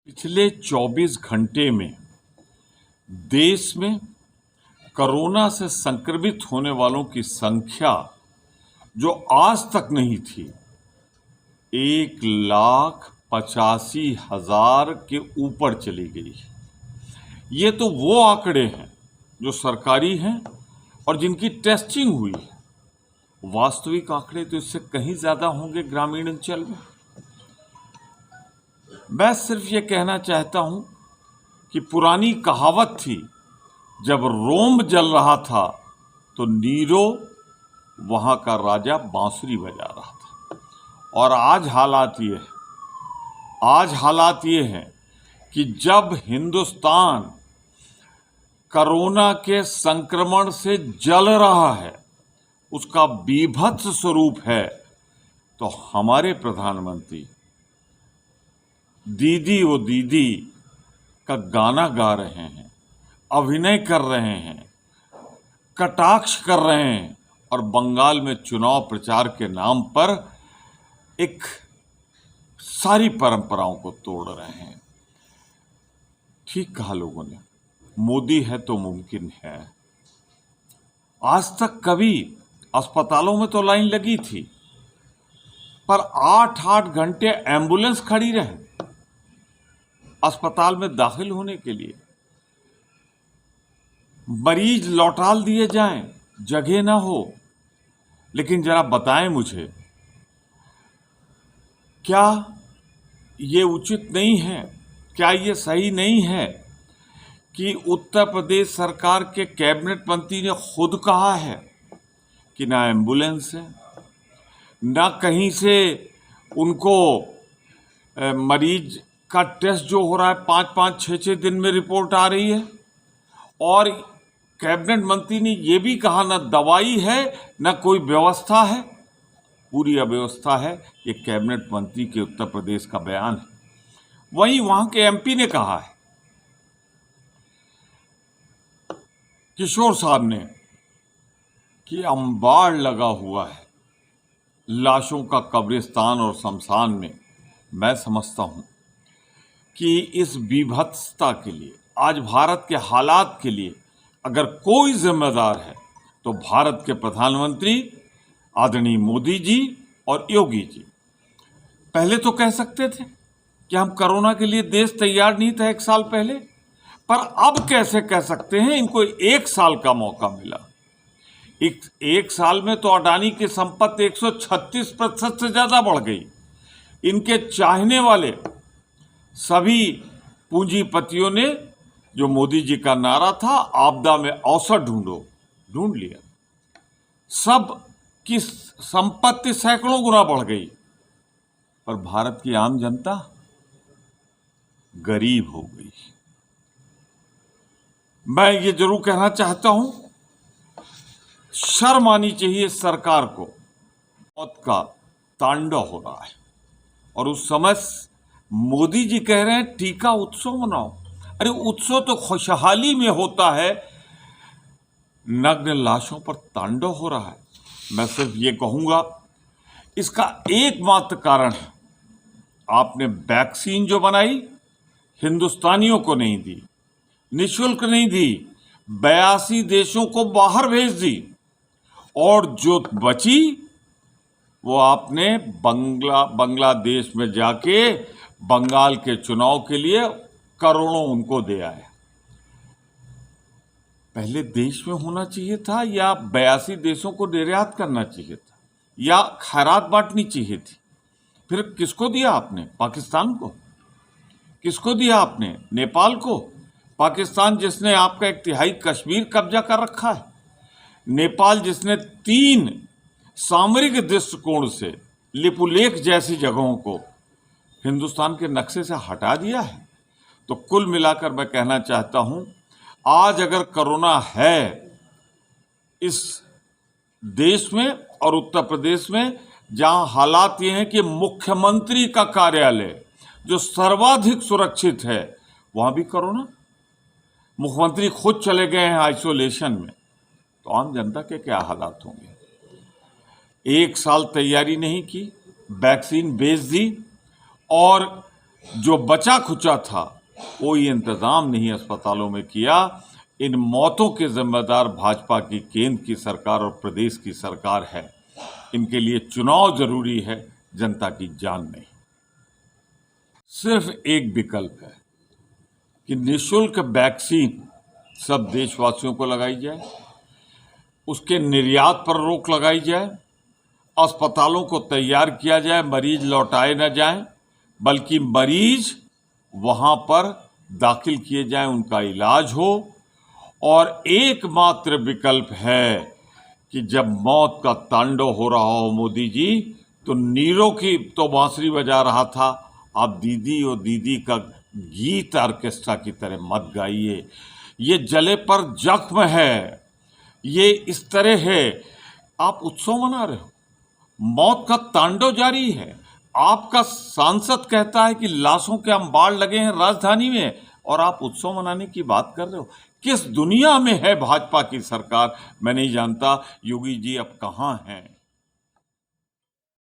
पिछले 24 घंटे में देश में कोरोना से संक्रमित होने वालों की संख्या जो आज तक नहीं थी 1,85,000 के ऊपर चली गई। ये तो वो आंकड़े हैं जो सरकारी हैं और जिनकी टेस्टिंग हुई है। वास्तविक आंकड़े तो इससे कहीं ज़्यादा होंगे ग्रामीण अंचल में। मैं सिर्फ ये कहना चाहता हूं कि पुरानी कहावत थी, जब रोम जल रहा था तो नीरो वहां का राजा बांसुरी बजा रहा था। और आज हालात ये हैं कि जब हिंदुस्तान कोरोना के संक्रमण से जल रहा है, उसका बीभत्स स्वरूप है, तो हमारे प्रधानमंत्री दीदी वो दीदी का गाना गा रहे हैं, अभिनय कर रहे हैं, कटाक्ष कर रहे हैं और बंगाल में चुनाव प्रचार के नाम पर एक सारी परंपराओं को तोड़ रहे हैं। ठीक कहा लोगों ने, मोदी है तो मुमकिन है। आज तक कभी अस्पतालों में तो लाइन लगी थी, पर 8-8 घंटे एम्बुलेंस खड़ी रहे अस्पताल में दाखिल होने के लिए। मरीज लौटाल दिए जाएं, जगह ना हो। लेकिन जरा बताएं मुझे, क्या ये उचित नहीं है, क्या ये सही नहीं है कि उत्तर प्रदेश सरकार के कैबिनेट मंत्री ने खुद कहा है कि ना एम्बुलेंस है, ना कहीं से उनको मरीज का टेस्ट जो हो रहा है 5-5, 6-6 दिन में रिपोर्ट आ रही है। और कैबिनेट मंत्री ने यह भी कहा ना दवाई है ना कोई व्यवस्था है। पूरी अव्यवस्था है। ये कैबिनेट मंत्री के उत्तर प्रदेश का बयान है। वहीं वहां के एमपी ने कहा है, किशोर साहब ने, कि अंबाड़ लगा हुआ है लाशों का कब्रिस्तान और शमशान में। मैं समझता हूं कि इस बीभत्सता के लिए, आज भारत के हालात के लिए अगर कोई जिम्मेदार है तो भारत के प्रधानमंत्री आदरणीय मोदी जी और योगी जी। पहले तो कह सकते थे कि हम कोरोना के लिए देश तैयार नहीं था 1 साल पहले, पर अब कैसे कह सकते हैं? इनको 1 साल का मौका मिला। एक साल में तो अडानी की संपत्ति 136% से ज्यादा बढ़ गई। इनके चाहने वाले सभी पूंजीपतियों ने, जो मोदी जी का नारा था, आपदा में अवसर ढूंढो, ढूंढ लिया। सब की संपत्ति सैकड़ों गुना बढ़ गई, पर भारत की आम जनता गरीब हो गई। मैं ये जरूर कहना चाहता हूं, शर्म आनी चाहिए सरकार को। मौत का तांडव हो रहा है और उस समय मोदी जी कह रहे हैं टीका उत्सव मनाओ। अरे उत्सव तो खुशहाली में होता है, नग्न लाशों पर तांडव हो रहा है। मैं सिर्फ ये कहूंगा, इसका एकमात्र कारण है, आपने वैक्सीन जो बनाई हिंदुस्तानियों को नहीं दी, निःशुल्क नहीं दी, 82 देशों को बाहर भेज दी, और जो बची वो आपने बांग्लादेश में जाके बंगाल के चुनाव के लिए करोड़ों उनको दे आए। पहले देश में होना चाहिए था, या 82 देशों को निर्यात करना चाहिए था, या खैरात बांटनी चाहिए थी? फिर किसको दिया आपने? पाकिस्तान को? किसको दिया आपने? नेपाल को? पाकिस्तान जिसने आपका 1/3 कश्मीर कब्जा कर रखा है, नेपाल जिसने 3 सामरिक दृष्टिकोण से लिपुलेख जैसी जगहों को हिंदुस्तान के नक्शे से हटा दिया है। तो कुल मिलाकर मैं कहना चाहता हूं, आज अगर कोरोना है इस देश में और उत्तर प्रदेश में, जहां हालात ये हैं कि मुख्यमंत्री का कार्यालय जो सर्वाधिक सुरक्षित है, वहां भी कोरोना, मुख्यमंत्री खुद चले गए हैं आइसोलेशन में, तो आम जनता के क्या हालात होंगे? 1 साल तैयारी नहीं की, वैक्सीन बेच दी और जो बचा खुचा था कोई इंतजाम नहीं अस्पतालों में किया। इन मौतों के जिम्मेदार भाजपा की केंद्र की सरकार और प्रदेश की सरकार है। इनके लिए चुनाव जरूरी है, जनता की जान नहीं। सिर्फ एक विकल्प है कि निःशुल्क वैक्सीन सब देशवासियों को लगाई जाए, उसके निर्यात पर रोक लगाई जाए, अस्पतालों को तैयार किया जाए, मरीज लौटाए न जाएं, बल्कि मरीज वहां पर दाखिल किए जाएं, उनका इलाज हो। और एकमात्र विकल्प है कि जब मौत का तांडव हो रहा हो मोदी जी, तो नीरों की तो बांसुरी बजा रहा था, आप दीदी और दीदी का गीत ऑर्केस्ट्रा की तरह मत गाइए। ये जले पर जख्म है, ये इस तरह है। आप उत्सव मना रहे हो, मौत का तांडव जारी है। आपका सांसद कहता है कि लाशों के अंबार लगे हैं राजधानी में, और आप उत्सव मनाने की बात कर रहे हो। किस दुनिया में है भाजपा की सरकार, मैं नहीं जानता। योगी जी अब कहाँ हैं?